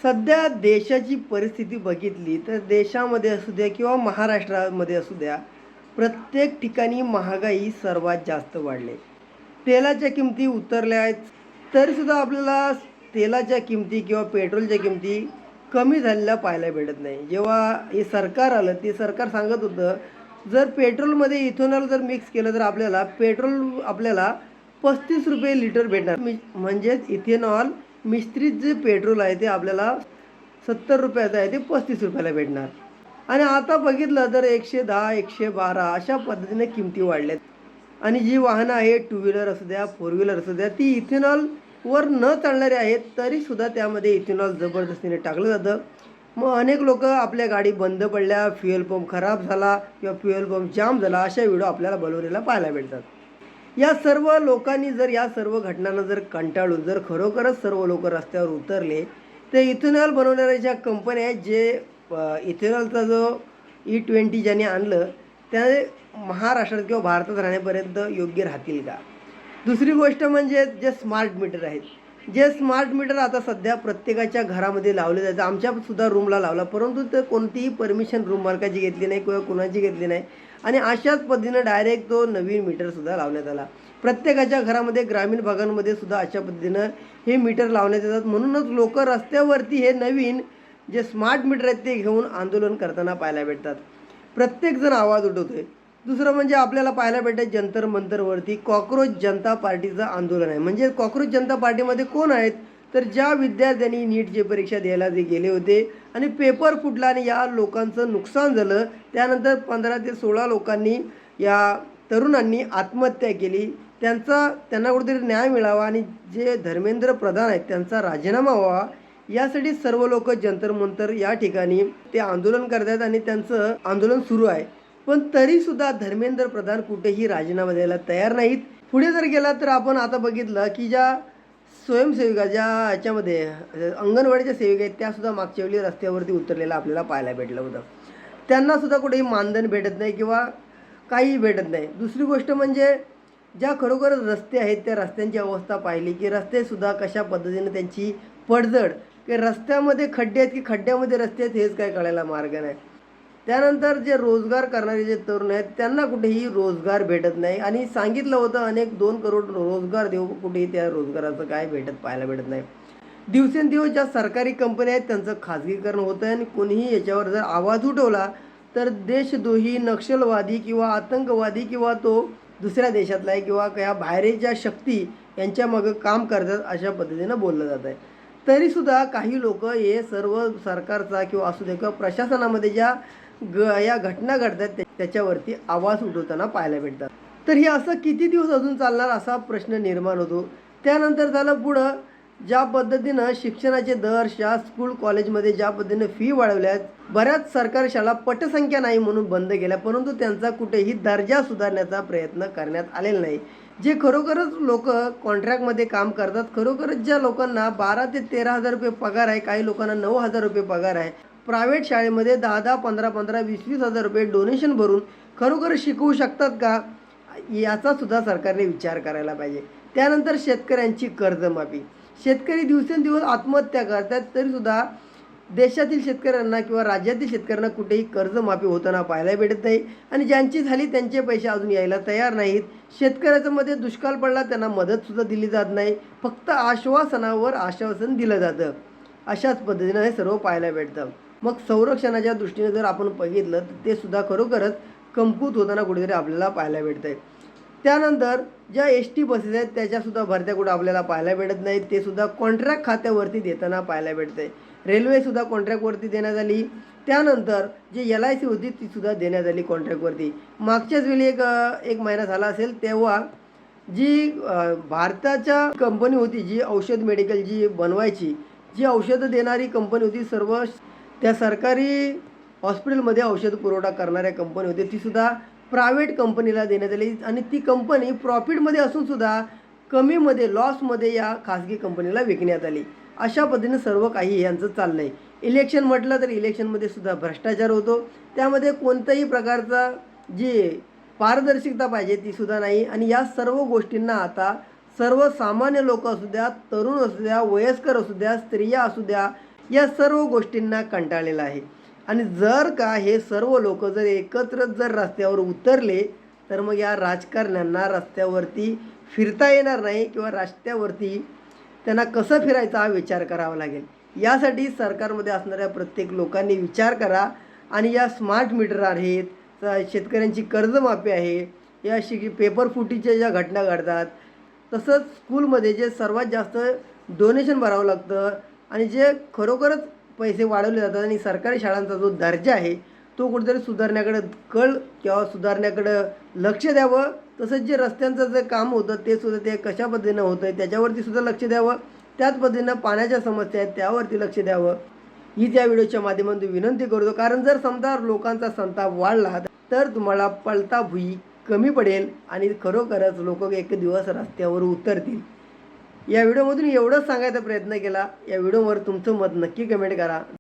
सध्या देशाची परिस्थिती बघितली तर देशामध्ये असू द्या किंवा महाराष्ट्रामध्ये असू द्या, प्रत्येक ठिकाणी महागाई सर्वात जास्त वाढली. तेलाच्या किमती उतरल्या आहेत, तरीसुद्धा आपल्याला तेलाच्या किमती किंवा पेट्रोलच्या किमती कमी झालेल्या पाहायला भेटत नाही. जेव्हा हे सरकार आलं, ते सरकार सांगत होतं, जर पेट्रोलमध्ये इथेनॉल जर मिक्स केलं तर आपल्याला ₹35 लिटर भेटणार. म्हणजेच इथेनॉल मिश्रित जे पेट्रोल आहे ते आपल्याला ₹70 आहे, ते ₹35 भेटणार. आणि आता बघितलं तर 110, 112 अशा पद्धतीने किमती वाढल्यात. आणि जी वाहनं आहेत, टू व्हीलर असू द्या, फोर व्हीलर असू द्या, ती इथेनॉलवर न चालणारी आहेत, तरीसुद्धा त्यामध्ये इथेनॉल जबरदस्तीने टाकलं जातं. मग अनेक लोक आपल्या गाडी बंद पडल्या, फ्युएल पंप खराब झाला किंवा फ्युएल पंप जाम झाला, अशा व्हिडिओ आपल्याला बनवलेला पाहायला भेटतात. या सर्व लोकांनी जर या सर्व घटनांना जर कंटाळून जर खरोखरच सर्व लोक रस्त्यावर उतरले, तर इथेनॉल बनवणाऱ्या ज्या कंपन्या आहेत, जे इथेनॉलचा जो E20 ज्याने आणलं, त्या महाराष्ट्रात किंवा भारतात राहण्यापर्यंत योग्य राहतील का? दुसरी गोष्ट म्हणजे जे स्मार्ट मीटर आहेत, जे स्मार्ट मीटर आता सध्या प्रत्येकाच्या घरामध्ये लावले जायचं. आमच्यासुद्धा रूमला लावला, परंतु ते कोणतीही परमिशन रूम मालकाची घेतली नाही किंवा कुणाची घेतली नाही. आणि अशाच पद्धतीनं डायरेक्ट तो नवीन मीटरसुद्धा लावण्यात आला. प्रत्येकाच्या घरामध्ये, ग्रामीण भागांमध्ये सुद्धा अशा पद्धतीनं हे मीटर लावण्यात येतात. म्हणूनच लोक रस्त्यावरती हे नवीन जे स्मार्ट मीटर आहेत ते घेऊन आंदोलन करताना पाहायला भेटतात. प्रत्येकजण आवाज उठवतोय. दुसरं म्हणजे आपल्याला पाहायला भेटतं जंतर मंतरवरती कॉक्रोच जनता पार्टीचं आंदोलन आहे. म्हणजे कॉक्रोच जनता पार्टीमध्ये कोण आहेत, तर ज्या विद्यार्थ्यांनी नीटची परीक्षा द्यायला जे गेले होते आणि पेपर फुटला आणि या लोकांचं नुकसान झालं, त्यानंतर 15 ते 16 लोकांनी, या तरुणांनी आत्महत्या केली. त्यांना कुठेतरी न्याय मिळावा आणि जे धर्मेंद्र प्रधान आहेत त्यांचा राजीनामा व्हावा, यासाठी सर्व लोक जंतर मंतर या ठिकाणी ते आंदोलन करत आहेत आणि त्यांचं आंदोलन सुरू आहे. पण तरीसुद्धा धर्मेंद्र प्रधान कुठेही राजीनामा द्यायला तयार नाहीत. पुढे जर गेला तर आपण आता बघितलं की ज्या स्वयंसेविका, ज्या याच्यामध्ये अंगणवाडीच्या सेविका आहेत, त्यासुद्धा मागच्या वेळी रस्त्यावरती उतरलेला आपल्याला पाहायला भेटलं होतं. त्यांनासुद्धा कुठेही मानधन भेटत नाही किंवा काहीही भेटत नाही. दुसरी गोष्ट म्हणजे ज्या खरोखरच रस्ते आहेत, त्या रस्त्यांची अवस्था पाहिली की रस्तेसुद्धा कशा पद्धतीने त्यांची पडझड, की रस्त्यामध्ये खड्डे आहेत की खड्ड्यामध्ये रस्ते आहेत हेच काय कळायला मार्ग नाही. त्यानंतर जे रोजगार करणारे जे तरुण आहेत त्यांना कुठेही रोजगार भेटत नाही. आणि सांगितलं होतं अनेक 2 करोड रोजगार देऊ, कुठेही त्या रोजगाराचं काय पाहायला भेटत नाही. दिवसेंदिवस ज्या सरकारी कंपन्या आहेत त्यांचं खाजगीकरण होतं आहे आणि कोणीही याच्यावर जर आवाज उठवला तर देशद्रोही, नक्षलवादी किंवा आतंकवादी किंवा तो दुसऱ्या देशातला आहे किंवा त्या बाहेरच्या शक्ती यांच्या मागं काम करतात, अशा पद्धतीनं बोललं जात आहे. तरीसुद्धा काही लोक हे सर्व सरकारचा किंवा असू दे किंवा प्रशासनामध्ये ज्या या घटना घडतात त्याच्यावरती आवाज उठवताना पाहायला भेटतात. तर हे असं किती दिवस अजून चालणार असा प्रश्न निर्माण होतो. त्यानंतर झालं पुढं, ज्या पद्धतीनं शिक्षणाचे दर स्कूल कॉलेजमध्ये ज्या पद्धतीनं फी वाढवल्यात, बऱ्याच सरकारी शाळा पटसंख्या नाही म्हणून बंद केल्या, परंतु त्यांचा कुठेही दर्जा सुधारण्याचा प्रयत्न करण्यात आलेला नाही. जे खरोखरच लोक कॉन्ट्रॅक्टमध्ये काम करतात, खरोखरच ज्या लोकांना 12 ते 13 हजार रुपये पगार आहे, काही लोकांना 9 हजार रुपये पगार आहे, प्रायव्हेट शाळेमध्ये 10-10, 15-15, 20-20 हजार रुपये डोनेशन भरून खरोखर शिकवू शकतात का, याचासुद्धा सरकारने विचार करायला पाहिजे. त्यानंतर शेतकऱ्यांची कर्जमाफी. शेतकरी दिवसेंदिवस आत्महत्या करतात, तरीसुद्धा देशातील शेतकऱ्यांना किंवा राज्यातील शेतकऱ्यांना कुठेही कर्जमाफी होताना पाहायला भेटत नाही. आणि ज्यांची झाली त्यांचे पैसे अजून यायला तयार नाहीत. शेतकऱ्याचं मध्ये दुष्काळ पडला, त्यांना मदतसुद्धा दिली जात नाही, फक्त आश्वासनावर आश्वासन दिलं जातं. अशाच पद्धतीनं हे सर्व पाहायला भेटतं. मग संरक्षणाच्या दृष्टीने जर आपण बघितलं तर ते सुद्धा खरोखरच कमकुवत होताना कुठेतरी आपल्याला पाहायला भेटतं आहे. त्यानंतर ज्या ST बसेस आहेत त्याच्यासुद्धा भरत्या कुठं आपल्याला पाहायला भेटत नाहीत, ते सुद्धा कॉन्ट्रॅक्ट खात्यावरती देताना पाहायला भेटतं आहे. रेल्वेसुद्धा कॉन्ट्रॅक्टवरती देण्यात आली. त्यानंतर जे LIC होती तीसुद्धा देण्यात आली कॉन्ट्रॅक्टवरती. मागच्याच वेळी एक महिना झाला असेल, तेव्हा जी भारताच्या कंपनी होती, जी औषध मेडिकल जी बनवायची, जी औषधं देणारी कंपनी होती, सर्व त्या सरकारी हॉस्पिटलमध्ये औषध पुरवठा करणाऱ्या कंपनी होती, तीसुद्धा प्रायव्हेट कंपनीला देण्यात आली. आणि ती कंपनी प्रॉफिटमध्ये असूनसुद्धा कमीमध्ये, लॉसमध्ये या खाजगी कंपनीला विकण्यात आली. अशा पद्धतीने सर्व काही यांचं चाललं आहे. इलेक्शन म्हटलं तर इलेक्शनमध्ये सुद्धा भ्रष्टाचार होतो. त्यामध्ये कोणत्याही प्रकारचा जी पारदर्शकता पाहिजे तीसुद्धा नाही. आणि या सर्व गोष्टींना आता सर्वसामान्य लोक असू द्या, तरुण असू द्या, वयस्कर असू द्या, स्त्रिया असू द्या, या सर्व गोष्टींना कंटाळलेला आहे. आणि जर का हे सर्व लोक जर एकत्रच जर रस्त्यावर उतरले तर मग या राजकारण्यांना रस्त्यावरती फिरता येणार नाही किंवा रस्त्यावरती त्यांना कसं फिरायचा हा विचार करावा लागेल. यासाठी सरकारमध्ये असणाऱ्या प्रत्येक लोकांनी विचार करा आणि या स्मार्ट मीटर आहेत, शेतकऱ्यांची कर्जमाफी आहे, या पेपर फुटीच्या ज्या घटना घडतात, तसंच स्कूलमध्ये जे सर्वात जास्त डोनेशन भरावं लागतं आणि जे खरोखरच पैसे वाढवले जातात आणि सरकारी शाळांचा जो दर्जा आहे तो कुठेतरी सुधारण्याकडे किंवा सुधारण्याकडं लक्ष द्यावं. तसंच जे रस्त्यांचं जे काम होतं ते सुद्धा ते कशा पद्धतीनं होतं आहे त्याच्यावरती सुद्धा लक्ष द्यावं. त्याच पद्धतीनं पाण्याच्या समस्या आहेत त्यावरती लक्ष द्यावं ही त्या व्हिडिओच्या माध्यमातून विनंती करतो. कारण जर समजा लोकांचा संताप वाढला तर तुम्हाला पळता भुई कमी पडेल आणि खरोखरच लोक एक दिवस रस्त्यावर उतरतील. या व्हिडिओमधून एवढंच सांगायचा प्रयत्न केला. या व्हिडिओवर तुमचं मत नक्की कमेंट करा.